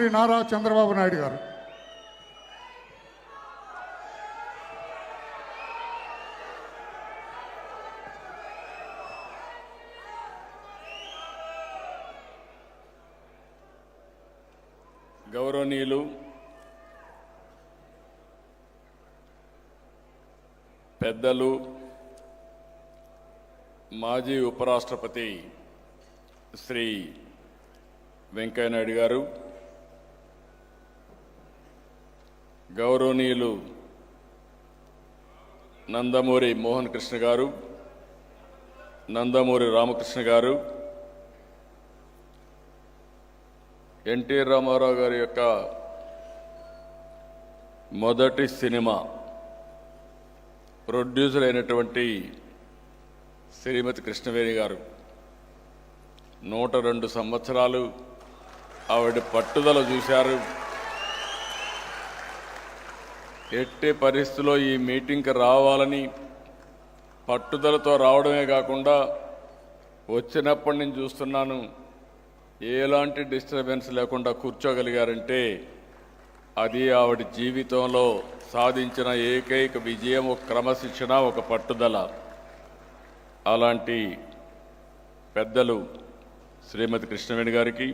ముఖ్యమంత్రి నారా చంద్రబాబు నాయుడు గారు. గౌరవనీయులు పెద్దలు మాజీ ఉపరాష్ట్రపతి శ్రీ వెంకయ్యనాయుడు గారు, గౌరవనీయులు నందమూరి మోహన్ కృష్ణ గారు, నందమూరి రామకృష్ణ గారు, ఎన్టీ రామారావు గారి యొక్క మొదటి సినిమా ప్రొడ్యూసర్ అయినటువంటి శ్రీమతి కృష్ణవేణి గారు 102 సంవత్సరాలు ఆవిడ పట్టుదల చూశారు. ఎట్టి పరిస్థితుల్లో ఈ మీటింగ్కి రావాలని పట్టుదలతో రావడమే కాకుండా వచ్చినప్పటి నుంచి చూస్తున్నాను ఎలాంటి డిస్టర్బెన్స్ లేకుండా కూర్చోగలిగారంటే అది ఆవిడ జీవితంలో సాధించిన ఏకైక విజయం, ఒక క్రమశిక్షణ, ఒక పట్టుదల. అలాంటి పెద్దలు శ్రీమతి కృష్ణవేణి గారికి,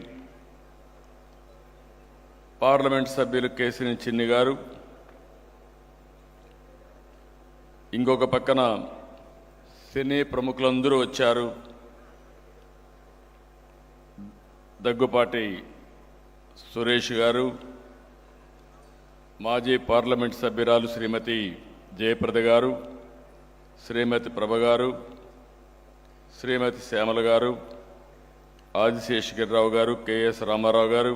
పార్లమెంట్ సభ్యులు కేసినేని చిన్ని గారు, ఇంకొక పక్కన సినీ ప్రముఖులందరూ వచ్చారు. దగ్గుపాటి సురేష్ గారు, మాజీ పార్లమెంట్ సభ్యురాలు శ్రీమతి జయప్రద గారు, శ్రీమతి ప్రభ గారు, శ్రీమతి శ్యామల గారు, ఆదిశేషగిరిరావు గారు, కెఎస్ రామారావు గారు,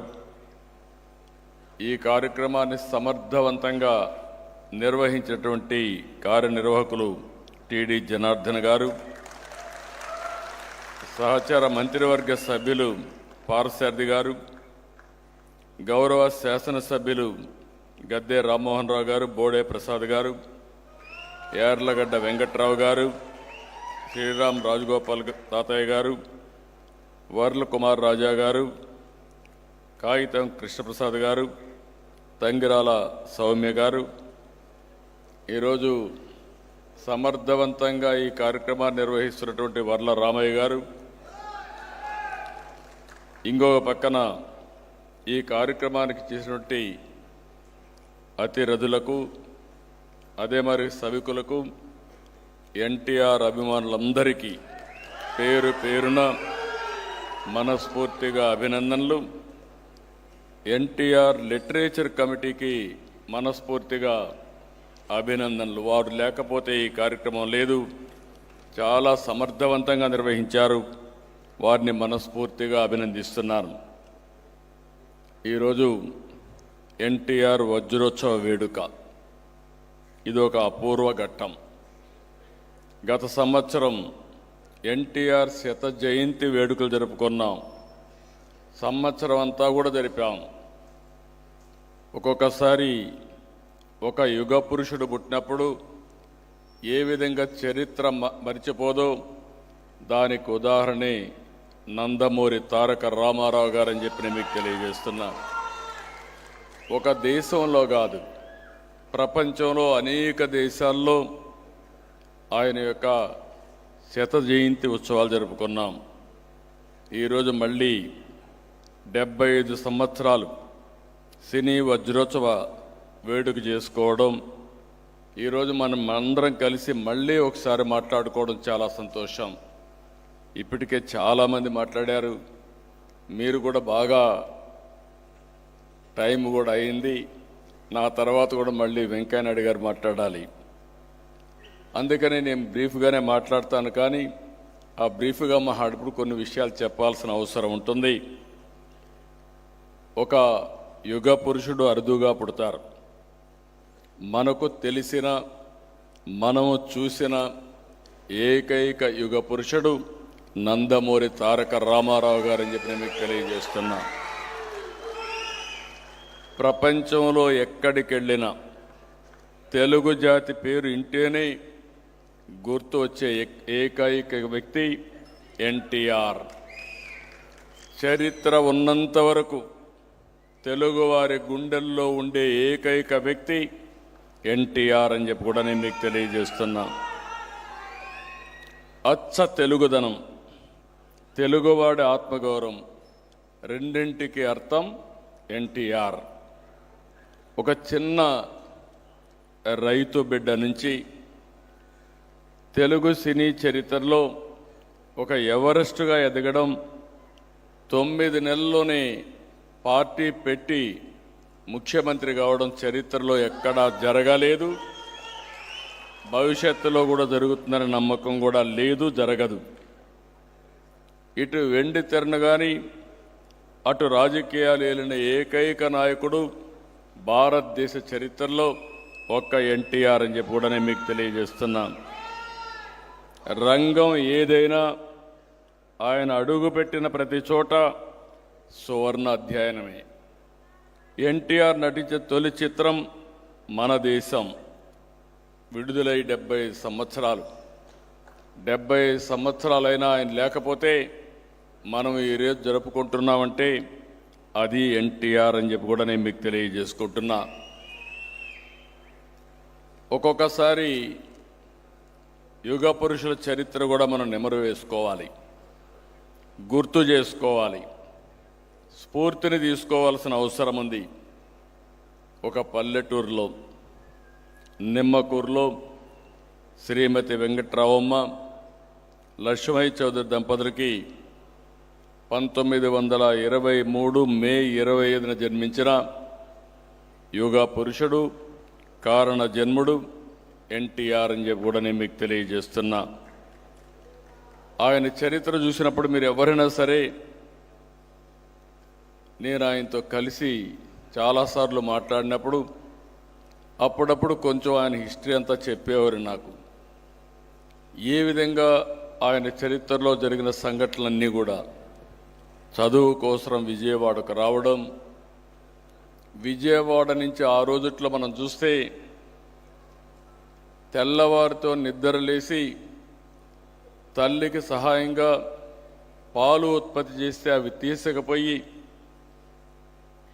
ఈ కార్యక్రమాన్ని సమర్థవంతంగా నిర్వహించినటువంటి కార్యనిర్వాహకులు టిడి జనార్దన్ గారు, సహచర మంత్రివర్గ సభ్యులు పార్సారథి గారు, గౌరవ శాసనసభ్యులు గద్దె రామ్మోహన్ రావు గారు, బోడే ప్రసాద్ గారు, యార్లగడ్డ వెంకట్రావు గారు, శ్రీరామ్ రాజగోపాల్ తాతయ్య గారు, వర్ల కుమార్ రాజా గారు, కాగితం కృష్ణప్రసాద్ గారు, తంగిరాల సౌమ్య గారు, ఈరోజు సమర్థవంతంగా ఈ కార్యక్రమాన్ని నిర్వహిస్తున్నటువంటి వర్ల రామయ్య గారు, ఇంకొక పక్కన ఈ కార్యక్రమానికి చేసినటువంటి అతిరథులకు, అదే మరి సభికులకు, ఎన్టీఆర్ అభిమానులందరికీ పేరు పేరున మనస్ఫూర్తిగా అభినందనలు. ఎన్టీఆర్ లిటరేచర్ కమిటీకి మనస్ఫూర్తిగా అభినందనలు. వారు లేకపోతే ఈ కార్యక్రమం లేదు. చాలా సమర్థవంతంగా నిర్వహించారు. వారిని మనస్ఫూర్తిగా అభినందిస్తున్నాను. ఈరోజు ఎన్టీఆర్ వజ్రోత్సవ వేడుక, ఇది ఒక అపూర్వ ఘట్టం. గత సంవత్సరం ఎన్టీఆర్ 100వ జయంతి వేడుకలు జరుపుకున్నాం. సంవత్సరం అంతా కూడా జరిపాం. ఒక్కొక్కసారి ఒక యుగ పురుషుడు పుట్టినప్పుడు ఏ విధంగా చరిత్ర మరిచిపోదో దానికి ఉదాహరణే నందమూరి తారక రామారావు గారని చెప్పి నేను మీకు తెలియజేస్తున్నా. ఒక దేశంలో కాదు, ప్రపంచంలో అనేక దేశాల్లో ఆయన యొక్క 100వ జయంతి ఉత్సవాలు జరుపుకున్నాం. ఈరోజు మళ్ళీ 75 సంవత్సరాలు సినీ వజ్రోత్సవ వేడుక చేసుకోవడం, ఈరోజు మనం అందరం కలిసి మళ్ళీ ఒకసారి మాట్లాడుకోవడం చాలా సంతోషం. ఇప్పటికే చాలామంది మాట్లాడారు. మీరు కూడా బాగా టైం కూడా అయింది. నా తర్వాత కూడా మళ్ళీ వెంకయ్యనాయుడు గారు మాట్లాడాలి. అందుకని నేను బ్రీఫ్గానే మాట్లాడతాను. కానీ ఆ బ్రీఫ్గా మాట్లాడినప్పుడు కొన్ని విషయాలు చెప్పాల్సిన అవసరం ఉంటుంది. ఒక యుగ పురుషుడు అరుదుగా పుడతారు. మనకు తెలిసిన, మనము చూసిన ఏకైక యుగ పురుషుడు నందమూరి తారక రామారావు గారని చెప్పి నేను మీకు తెలియజేస్తున్నా. ప్రపంచంలో ఎక్కడికి వెళ్ళినా తెలుగు జాతి పేరు ఇంటేనే గుర్తు వచ్చే ఏకైక వ్యక్తి ఎన్టీఆర్. చరిత్ర ఉన్నంత వరకు తెలుగువారి గుండెల్లో ఉండే ఏకైక వ్యక్తి ఎన్టీఆర్ అని చెప్పి కూడా నేను మీకు తెలియజేస్తున్నా. అచ్చ తెలుగుదనం, తెలుగువాడి ఆత్మగౌరవం రెండింటికి అర్థం ఎన్టీఆర్. ఒక చిన్న రైతు బిడ్డ నుంచి తెలుగు సినీ చరిత్రలో ఒక ఎవరెస్ట్గా ఎదగడం, 9 నెలల్లోనే పార్టీ పెట్టి ముఖ్యమంత్రి కావడం చరిత్రలో ఎక్కడా జరగలేదు. భవిష్యత్తులో కూడా జరుగుతుందనే నమ్మకం కూడా లేదు, జరగదు. ఇటు వెండి తెరను కానీ అటు రాజకీయాలు ఏలిన ఏకైక నాయకుడు భారతదేశ చరిత్రలో ఒక్క ఎన్టీఆర్ అని చెప్పి కూడా నేను మీకు తెలియజేస్తున్నాను. రంగం ఏదైనా ఆయన అడుగుపెట్టిన ప్రతి చోట సువర్ణ అధ్యయనమే. ఎన్టీఆర్ నటించే తొలి చిత్రం మన దేశం. విడుదలై 70 సంవత్సరాలు. 70 సంవత్సరాలైనా ఆయన లేకపోతే మనం ఈరోజు జరుపుకుంటున్నామంటే అది ఎన్టీఆర్ అని చెప్పి కూడా నేను మీకు తెలియజేసుకుంటున్నా. ఒక్కొక్కసారి యుగ పురుషుల చరిత్ర కూడా మనం నెమరు వేసుకోవాలి, గుర్తు చేసుకోవాలి, స్ఫూర్తిని తీసుకోవాల్సిన అవసరం ఉంది. ఒక పల్లెటూరులో నిమ్మకూరులో శ్రీమతి వెంకట్రావమ్మ లక్ష్మయ్య చౌదరి దంపతులకి 1923 మే 25న జన్మించిన యుగ పురుషుడు, కారణ జన్ముడు ఎన్టీఆర్ అని చెప్పి కూడా నేను మీకు తెలియజేస్తున్నా. ఆయన చరిత్ర చూసినప్పుడు మీరు ఎవరైనా సరే, నేను ఆయనతో కలిసి చాలాసార్లు మాట్లాడినప్పుడు అప్పుడప్పుడు కొంచెం ఆయన హిస్టరీ అంతా చెప్పేవారు నాకు. ఏ విధంగా ఆయన చరిత్రలో జరిగిన సంఘటనలన్నీ కూడా చదువు కోసం విజయవాడకు రావడం, విజయవాడ నుంచి ఆ రోజుట్లో మనం చూస్తే తెల్లవారితో నిద్రలేసి తల్లికి సహాయంగా పాలు ఉత్పత్తి చేస్తే అవి తీసుకుపోయి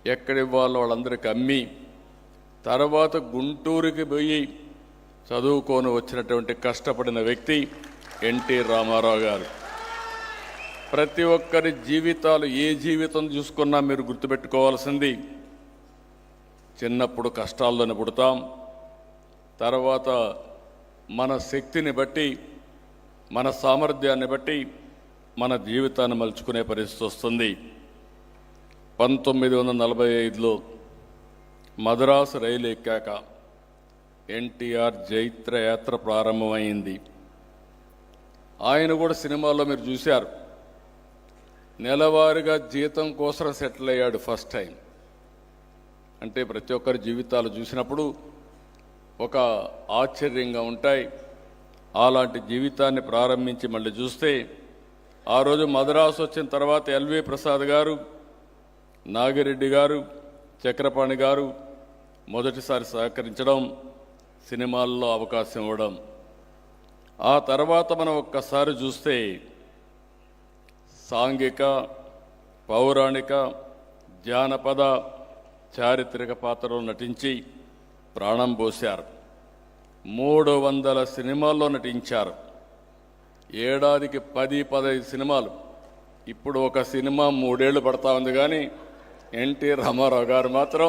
ఎక్కడివ్వాలో వాళ్ళందరికీ అమ్మి తర్వాత గుంటూరుకి పోయి చదువుకొని వచ్చినటువంటి కష్టపడిన వ్యక్తి ఎన్టీ రామారావు గారు. ప్రతి ఒక్కరి జీవితాలు, ఏ జీవితం చూసుకున్నా మీరు గుర్తుపెట్టుకోవాల్సింది, చిన్నప్పుడు కష్టాల్లోనే పుడతాం, తర్వాత మన శక్తిని బట్టి, మన సామర్థ్యాన్ని బట్టి మన జీవితాన్ని మలుచుకునే పరిస్థితి వస్తుంది. 1945లో మద్రాసు రైలు ఎక్కాక ఎన్టీఆర్ జైత్ర యాత్ర ప్రారంభమైంది. ఆయన కూడా సినిమాల్లో మీరు చూశారు, నెలవారీగా జీతం కోసం సెటిల్ అయ్యాడు ఫస్ట్ టైం. అంటే ప్రతి ఒక్కరి జీవితాలు చూసినప్పుడు ఒక ఆశ్చర్యంగా ఉంటాయి. అలాంటి జీవితాన్ని ప్రారంభించి మళ్ళీ చూస్తే ఆ రోజు మద్రాసు వచ్చిన తర్వాత ఎల్వి ప్రసాద్ గారు, నాగిరెడ్డి గారు, చక్రపాణి గారు మొదటిసారి సహకరించడం, సినిమాల్లో అవకాశం ఇవ్వడం. ఆ తర్వాత మనం ఒక్కసారి చూస్తే సాంఘిక, పౌరాణిక, జానపద, చారిత్రక పాత్రలో నటించి ప్రాణం పోశారు. 300 సినిమాల్లో నటించారు. ఏడాదికి 10-15 సినిమాలు. ఇప్పుడు ఒక సినిమా 3 ఏళ్ళు పడతా ఉంది, కానీ ఎన్టీ రామారావు గారు మాత్రం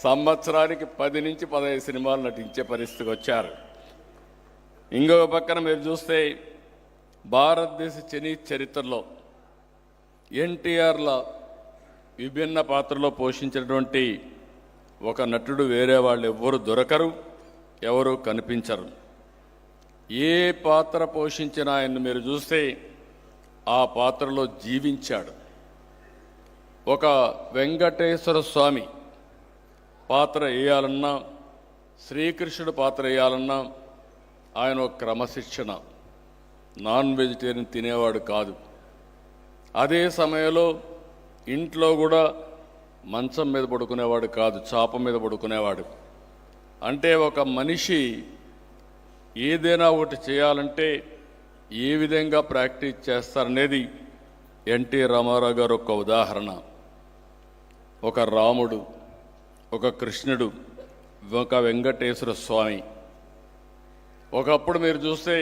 సంవత్సరానికి 10 నుంచి 15 సినిమాలు నటించే పరిస్థితికి వచ్చారు. ఇంకొక పక్కన మీరు చూస్తే భారతదేశ సినీ చరిత్రలో ఎన్టీఆర్ల విభిన్న పాత్రలో పోషించినటువంటి ఒక నటుడు వేరే వాళ్ళు ఎవ్వరు దొరకరు, ఎవరు కనిపించరు. ఏ పాత్ర పోషించిన ఆయన్ని మీరు చూస్తే ఆ పాత్రలో జీవించాడు. ఒక వెంకటేశ్వర స్వామి పాత్ర వేయాలన్నా, శ్రీకృష్ణుడు పాత్ర వేయాలన్నా ఆయన ఒక క్రమశిక్షణ. నాన్ వెజిటేరియన్ తినేవాడు కాదు. అదే సమయంలో ఇంట్లో కూడా మంచం మీద పడుకునేవాడు కాదు, చాప మీద పడుకునేవాడు. అంటే ఒక మనిషి ఏదైనా ఒకటి చేయాలంటే ఏ విధంగా ప్రాక్టీస్ చేస్తారనేది ఎన్టీ రామారావు గారు ఒక ఉదాహరణ. ఒక రాముడు, ఒక కృష్ణుడు, ఒక వెంకటేశ్వర స్వామి. ఒకప్పుడు మీరు చూస్తే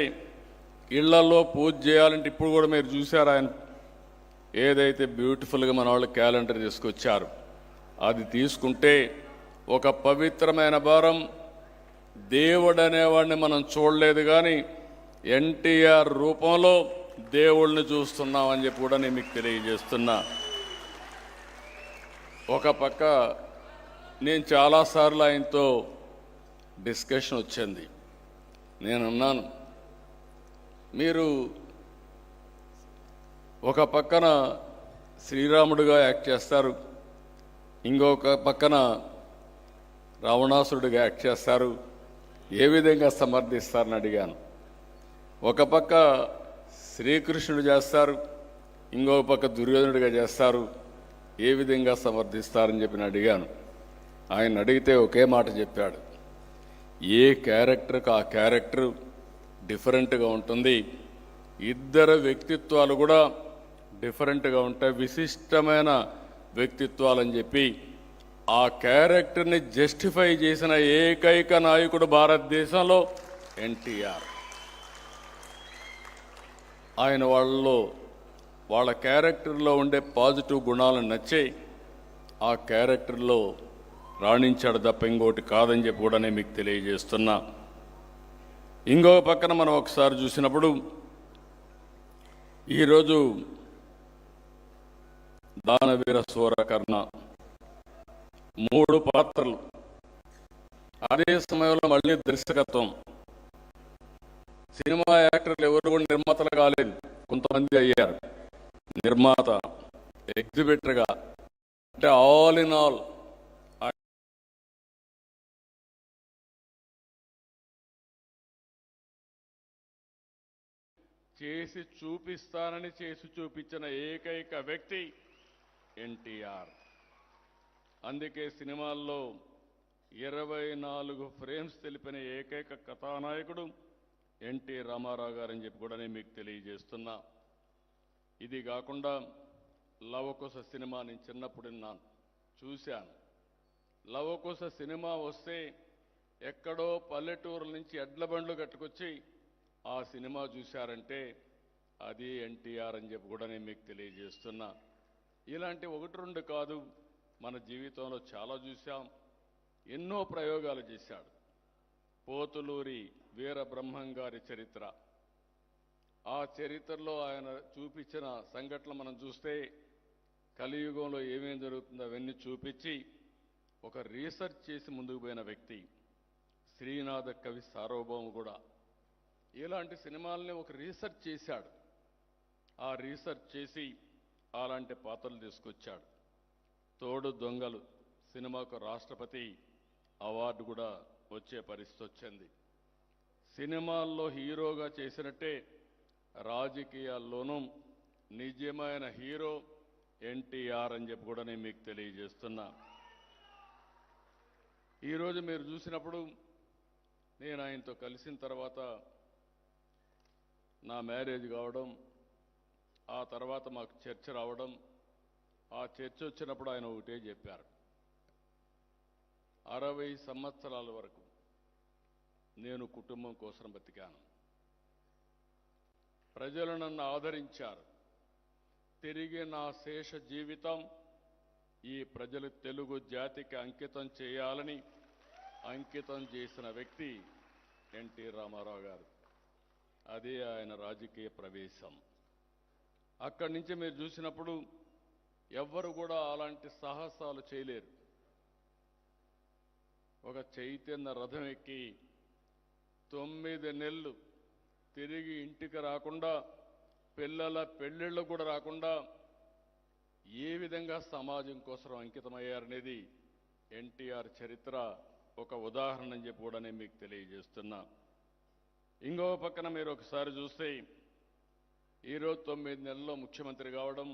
ఇళ్లలో పూజ చేయాలంటే ఇప్పుడు కూడా మీరు చూశారు ఆయన ఏదైతే బ్యూటిఫుల్గా మన వాళ్ళు క్యాలెండర్ తీసుకొచ్చారు. అది తీసుకుంటే ఒక పవిత్రమైన భారం. దేవుడు అనేవాడిని మనం చూడలేదు, కానీ ఎన్టీఆర్ రూపంలో దేవుళ్ళని చూస్తున్నామని చెప్పి కూడా నేను మీకు తెలియజేస్తున్నా. ఒక పక్క నేను చాలాసార్లు ఆయనతో డిస్కషన్ వచ్చింది. నేను అన్నాను, మీరు ఒక పక్కన శ్రీరాముడిగా యాక్ట్ చేస్తారు, ఇంకొక పక్కన రావణాసురుడిగా యాక్ట్ చేస్తారు, ఏ విధంగా సమర్థిస్తారని అడిగాను. ఒక పక్క శ్రీకృష్ణుడు చేస్తారు, ఇంకొక పక్క దుర్యోధనుడిగా చేస్తారు, ఏ విధంగా సమర్థిస్తారని చెప్పి నేను అడిగాను. ఆయన అడిగితే ఒకే మాట చెప్పాడు, ఏ క్యారెక్టర్కి ఆ క్యారెక్టర్ డిఫరెంట్గా ఉంటుంది, ఇద్దరు వ్యక్తిత్వాలు కూడా డిఫరెంట్గా ఉంటాయి, విశిష్టమైన వ్యక్తిత్వాలని చెప్పి ఆ క్యారెక్టర్ని జస్టిఫై చేసిన ఏకైక నాయకుడు భారతదేశంలో ఎన్టీఆర్. ఆయన వాళ్ళ క్యారెక్టర్లో ఉండే పాజిటివ్ గుణాలను నచ్చి ఆ క్యారెక్టర్లో రాణించాడు తప్ప ఇంకోటి కాదని చెప్పి కూడా నేను మీకు తెలియజేస్తున్నా. ఇంకొక పక్కన మనం ఒకసారి చూసినప్పుడు ఈరోజు దానవీర సూరకర్ణ 3 పాత్రలు, అదే సమయంలో మళ్ళీ దర్శకత్వం. సినిమా యాక్టర్లు ఎవరు కూడా నిర్మాతలు కాలేదు, కొంతమంది అయ్యారు నిర్మాత, ఎగ్జిబిటర్గా, అంటే ఆల్ ఇన్ ఆల్ చేసి చూపిస్తానని చేసి చూపించిన ఏకైక వ్యక్తి ఎన్టీఆర్. అందుకే సినిమాల్లో 24 ఫ్రేమ్స్ తెలిపిన ఏకైక కథానాయకుడు ఎన్టీ రామారావు గారని చెప్పి కూడా నేను మీకు తెలియజేస్తున్నా. ఇది కాకుండా లవకుశ సినిమా నేను చిన్నప్పుడు చూశాను. లవకుశ సినిమా వస్తే ఎక్కడో పల్లెటూరుల నుంచి ఎడ్ల బండ్లు కట్టుకొచ్చి ఆ సినిమా చూశారంటే అది ఎన్టీఆర్ అని చెప్పి కూడా నేను మీకు తెలియజేస్తున్నా. ఇలాంటి 1-2 కాదు, మన జీవితంలో చాలా చూశాం. ఎన్నో ప్రయోగాలు చేశాడు. పోతులూరి వీరబ్రహ్మం గారి చరిత్ర, ఆ చరిత్రలో ఆయన చూపించిన సంఘటనలు మనం చూస్తే కలియుగంలో ఏమేం జరుగుతుందో అవన్నీ చూపించి ఒక రీసెర్చ్ చేసి ముందుకు పోయిన వ్యక్తి. శ్రీనాథ కవి సార్వభౌమ కూడా ఇలాంటి సినిమాలని ఒక రీసెర్చ్ చేశాడు. ఆ రీసెర్చ్ చేసి అలాంటి పాత్రలు తీసుకొచ్చాడు. తోడు దొంగలు సినిమాకు రాష్ట్రపతి అవార్డు కూడా వచ్చే పరిస్థితి వచ్చింది. సినిమాల్లో హీరోగా చేసినట్టే రాజకీయాల్లోనూ నిజమైన హీరో ఎన్టీఆర్ అని చెప్పి కూడా నేను మీకు తెలియజేస్తున్నా. ఈరోజు మీరు చూసినప్పుడు నేను ఆయనతో కలిసిన తర్వాత నా మ్యారేజ్ కావడం, ఆ తర్వాత మాకు చర్చ రావడం, ఆ చర్చ వచ్చినప్పుడు ఆయన ఒకటే చెప్పారు, 60 సంవత్సరాల వరకు నేను కుటుంబం కోసం బతికాను, ప్రజలు నన్ను ఆదరించారు, తిరిగి నా శేష జీవితం ఈ ప్రజలు తెలుగు జాతికి అంకితం చేయాలని అంకితం చేసిన వ్యక్తి ఎన్టీ రామారావు గారు. అదే ఆయన రాజకీయ ప్రవేశం. అక్కడి నుంచి మీరు చూసినప్పుడు ఎవ్వరు కూడా అలాంటి సాహసాలు చేయలేరు. ఒక చైతన్య రథం ఎక్కి 9 నెలలు తిరిగి ఇంటికి రాకుండా, పిల్లల పెళ్ళిళ్ళు కూడా రాకుండా ఏ విధంగా సమాజం కోసం అంకితమయ్యారనేది ఎన్టీఆర్ చరిత్ర ఒక ఉదాహరణ అని చెప్పి కూడా నేను మీకు తెలియజేస్తున్నా. ఇంకో పక్కన మీరు ఒకసారి చూస్తే ఈరోజు 9 నెలల్లో ముఖ్యమంత్రి కావడం,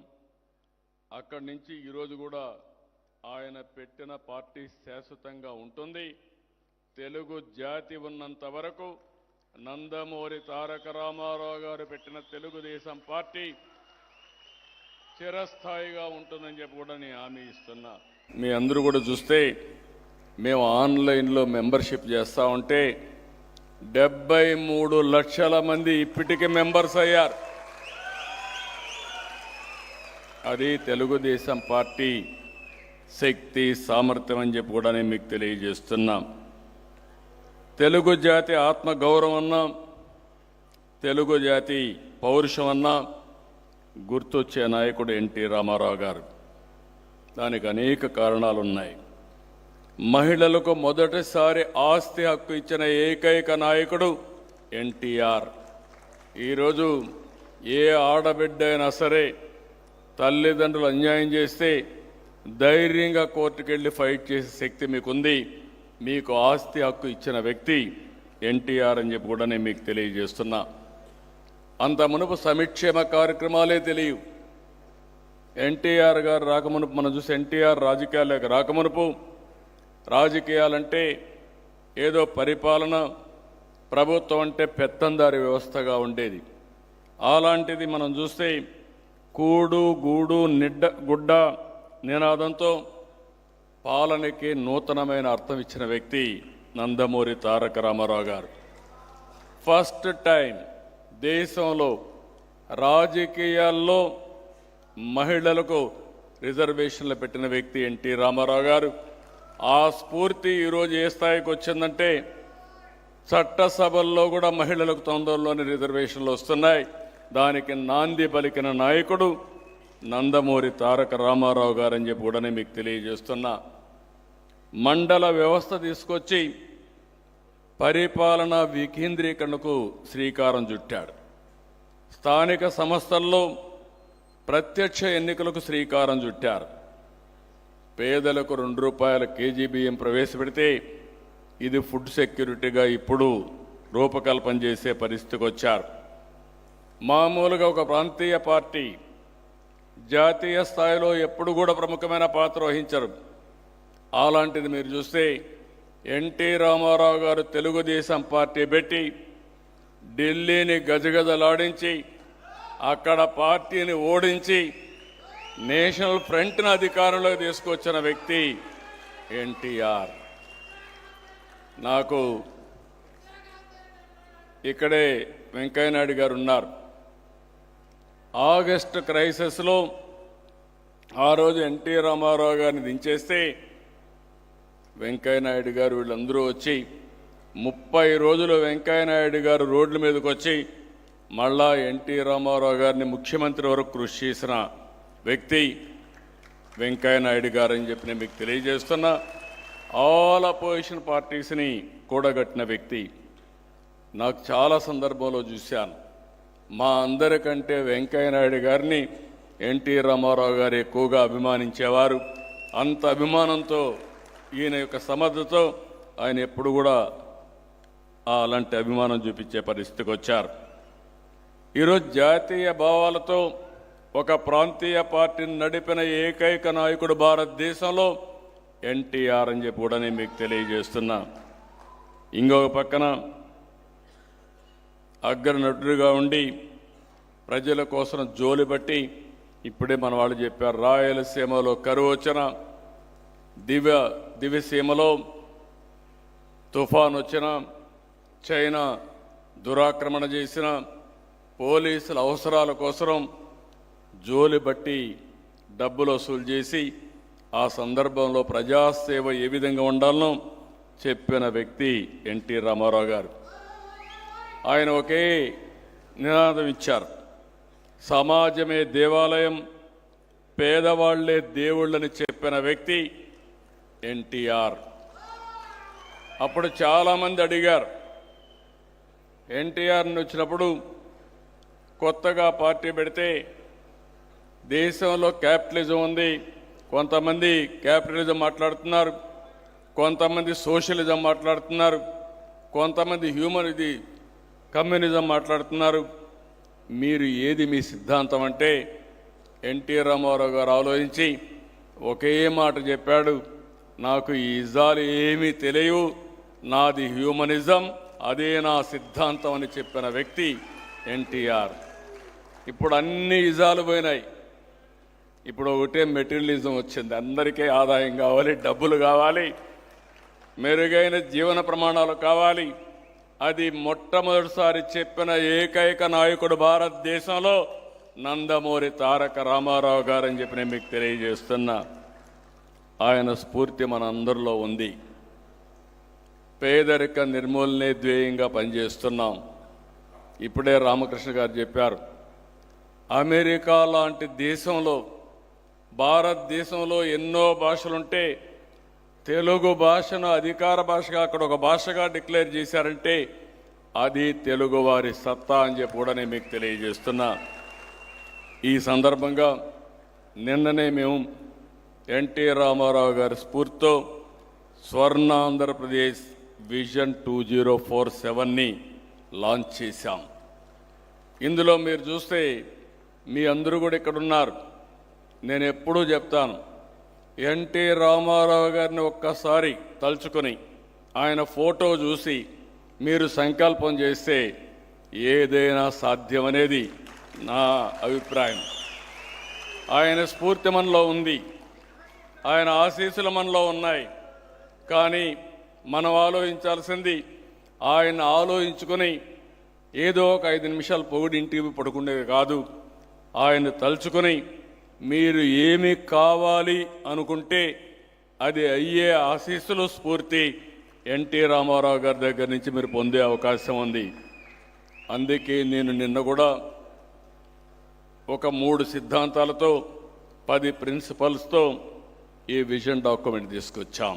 అక్కడి నుంచి ఈరోజు కూడా ఆయన పెట్టిన పార్టీ శాశ్వతంగా ఉంటుంది. తెలుగు జాతి ఉన్నంత వరకు నందమూరి తారక రామారావు గారు పెట్టిన తెలుగుదేశం పార్టీ చిరస్థాయిగా ఉంటుందని చెప్పి కూడా నేను హామీ ఇస్తున్నా. మీ అందరూ కూడా చూస్తే మేము ఆన్లైన్లో మెంబర్షిప్ చేస్తూ ఉంటే 73 లక్షల మంది ఇప్పటికే మెంబర్స్ అయ్యారు. అది తెలుగుదేశం పార్టీ శక్తి సామర్థ్యం అని చెప్పి కూడా నేను మీకు తెలియజేస్తున్నాం. తెలుగు జాతి ఆత్మగౌరవం అన్నా, తెలుగు జాతి పౌరుషం అన్నా గుర్తొచ్చే నాయకుడు ఎన్టీ రామారావు గారు. దానికి అనేక కారణాలు ఉన్నాయి. మహిళలకు మొదటిసారి ఆస్తి హక్కు ఇచ్చిన ఏకైక నాయకుడు ఎన్టీఆర్. ఈరోజు ఏ ఆడబిడ్డ అయినా సరే తల్లిదండ్రులు అన్యాయం చేస్తే ధైర్యంగా కోర్టుకెళ్ళి ఫైట్ చేసే శక్తి మీకుంది. మీకు ఆస్తి హక్కు ఇచ్చిన వ్యక్తి ఎన్టీఆర్ అని చెప్పి కూడా నేను మీకు తెలియజేస్తున్నా. అంత మునుపు సంక్షేమ కార్యక్రమాలే తెలియవు. ఎన్టీఆర్ గారు రాకమునుపు మనం చూసి ఎన్టీఆర్ రాజకీయాలకు రాకమునుపు రాజకీయాలంటే ఏదో పరిపాలన, ప్రభుత్వం అంటే పెత్తందారి వ్యవస్థగా ఉండేది. అలాంటిది మనం చూస్తే కూడు గూడు గుడ్డ నినాదంతో పాలనకి నూతనమైన అర్థం ఇచ్చిన వ్యక్తి నందమూరి తారక రామారావు గారు. ఫస్ట్ టైం దేశంలో రాజకీయాల్లో మహిళలకు రిజర్వేషన్లు పెట్టిన వ్యక్తి ఎన్టీ రామారావు గారు. ఆ స్ఫూర్తి ఈరోజు ఏ స్థాయికి వచ్చిందంటే చట్టసభల్లో కూడా మహిళలకు తొందరలోని రిజర్వేషన్లు వస్తున్నాయి. దానికి నాంది పలికిన నాయకుడు నందమూరి తారక రామారావు గారని చెప్పి కూడా మీకు తెలియజేస్తున్నా. మండల వ్యవస్థ తీసుకొచ్చి పరిపాలన వికేంద్రీకరణకు శ్రీకారం చుట్టాడు. స్థానిక సంస్థల్లో ప్రత్యక్ష ఎన్నికలకు శ్రీకారం చుట్టారు. పేదలకు ₹2 కేజీ బియ్యం ప్రవేశపెడితే ఇది ఫుడ్ సెక్యూరిటీగా ఇప్పుడు రూపకల్పన చేసే పరిస్థితికి వచ్చారు. మామూలుగా ఒక ప్రాంతీయ పార్టీ జాతీయ స్థాయిలో ఎప్పుడు కూడా ప్రముఖమైన పాత్ర వహించరు. అలాంటిది మీరు చూస్తే ఎన్టీ రామారావు గారు తెలుగుదేశం పార్టీ పెట్టి ఢిల్లీని గజగజలాడించి అక్కడ పార్టీని ఓడించి నేషనల్ ఫ్రంట్ను అధికారంలోకి తీసుకొచ్చిన వ్యక్తి ఎన్టీఆర్. నాకు ఇక్కడే వెంకయ్యనాయుడు గారు ఉన్నారు. ఆగస్టు క్రైసిస్లో ఆ రోజు ఎన్టీ రామారావు గారిని దించేస్తే వెంకయ్యనాయుడు గారు వీళ్ళందరూ వచ్చి 30 రోజులు వెంకయ్యనాయుడు గారు రోడ్ల మీదకి వచ్చి మళ్ళా ఎన్టీ రామారావు గారిని ముఖ్యమంత్రి వరకు కృషి చేసిన వ్యక్తి వెంకయ్యనాయుడు గారు అని చెప్పి నేను మీకు తెలియజేస్తున్నా. ఆల్ అపోజిషన్ పార్టీస్ని కూడగట్టిన వ్యక్తి. నాకు చాలా సందర్భంలో చూశాను. మా అందరికంటే వెంకయ్యనాయుడు గారిని ఎన్టీ రామారావు గారు ఎక్కువగా అభిమానించేవారు. అంత అభిమానంతో ఈయన యొక్క సమర్థతో ఆయన ఎప్పుడు కూడా అలాంటి అభిమానం చూపించే పరిస్థితికి వచ్చారు. ఈరోజు జాతీయ భావాలతో ఒక ప్రాంతీయ పార్టీని నడిపిన ఏకైక నాయకుడు భారతదేశంలో ఎన్టీఆర్ అని చెప్పి కూడా నేను మీకు తెలియజేస్తున్నా. ఇంకొక పక్కన అగ్రనటుడిగా ఉండి ప్రజల కోసం జోలి బట్టి ఇప్పుడే మన వాళ్ళు చెప్పారు, రాయలసీమలో కరువు వచ్చిన, దివ్యసీమలో తుఫాన్ వచ్చిన, చైనా దురాక్రమణ చేసిన, పోలీసుల అవసరాల కోసం జోలి బట్టి డబ్బులు వసూలు చేసి ఆ సందర్భంలో ప్రజాసేవ ఏ విధంగా ఉండాలనో చెప్పిన వ్యక్తి ఎన్టీ రామారావు గారు. ఆయన ఒకే నినాదం ఇచ్చారు, సమాజమే దేవాలయం, పేదవాళ్లే దేవుళ్ళని చెప్పిన వ్యక్తి ఎన్టీఆర్. అప్పుడు చాలామంది అడిగారు, ఎన్టీఆర్ని వచ్చినప్పుడు కొత్తగా పార్టీ పెడితే దేశంలో క్యాపిటలిజం ఉంది, కొంతమంది క్యాపిటలిజం మాట్లాడుతున్నారు, కొంతమంది సోషలిజం మాట్లాడుతున్నారు, కొంతమంది కమ్యూనిజం మాట్లాడుతున్నారు, మీరు ఏది మీ సిద్ధాంతం అంటే ఎన్టీ రామారావు గారు ఆలోచించి ఒకే మాట చెప్పాడు, నాకు ఈ ఇజాలు ఏమీ తెలియవు, నాది హ్యూమనిజం, అదే నా సిద్ధాంతం అని చెప్పిన వ్యక్తి ఎన్టీఆర్. ఇప్పుడు అన్ని ఇజాలు పోయినాయి. ఇప్పుడు ఒకటే మెటీరియలిజం వచ్చింది. అందరికీ ఆదాయం కావాలి, డబ్బులు కావాలి, మెరుగైన జీవన ప్రమాణాలు కావాలి. అది మొట్టమొదటిసారి చెప్పిన ఏకైక నాయకుడు భారతదేశంలో నందమూరి తారక రామారావు గారని చెప్పి నేను మీకు తెలియజేస్తున్నా. ఆయన స్ఫూర్తి మన అందరిలో ఉంది. పేదరిక నిర్మూలనే ధ్యేయంగా పనిచేస్తున్నాం. ఇప్పుడే రామకృష్ణ గారు చెప్పారు, అమెరికా లాంటి దేశంలో భారతదేశంలో ఎన్నో భాషలుంటే తెలుగు భాషను అధికార భాషగా అక్కడ ఒక భాషగా డిక్లేర్ చేశారంటే అది తెలుగువారి సత్తా అని చెప్పి కూడా నేను మీకు తెలియజేస్తున్నా. ఈ సందర్భంగా నిన్ననే మేము ఎన్టీ రామారావు గారి స్ఫూర్తితో స్వర్ణ ఆంధ్రప్రదేశ్ విజన్ 2047ని లాంచ్ చేశాం. ఇందులో మీరు చూస్తే మీ అందరూ కూడా ఇక్కడ ఉన్నారు. నేను ఎప్పుడూ చెప్తాను, ఎన్టీ రామారావు గారిని ఒక్కసారి తలుచుకొని ఆయన ఫోటో చూసి మీరు సంకల్పం చేస్తే ఏదైనా సాధ్యమనేది నా అభిప్రాయం. ఆయన స్ఫూర్తి మనలో ఉంది, ఆయన ఆశీస్సులు మనలో ఉన్నాయి. కానీ మనం ఆలోచించాల్సింది ఆయన ఆలోచించుకొని ఏదో ఒక 5 నిమిషాలు పొగిడి ఇంటికి పడుకునేది కాదు. ఆయన తలుచుకొని మీరు ఏమి కావాలి అనుకుంటే అది అయ్యే ఆశీస్సులు, స్ఫూర్తి ఎన్టీ రామారావు గారి దగ్గర నుంచి మీరు పొందే అవకాశం ఉంది. అందుకే నేను నిన్న కూడా ఒక 3 సిద్ధాంతాలతో 10 ప్రిన్సిపల్స్తో ఈ విజన్ డాక్యుమెంట్ తీసుకొచ్చాం.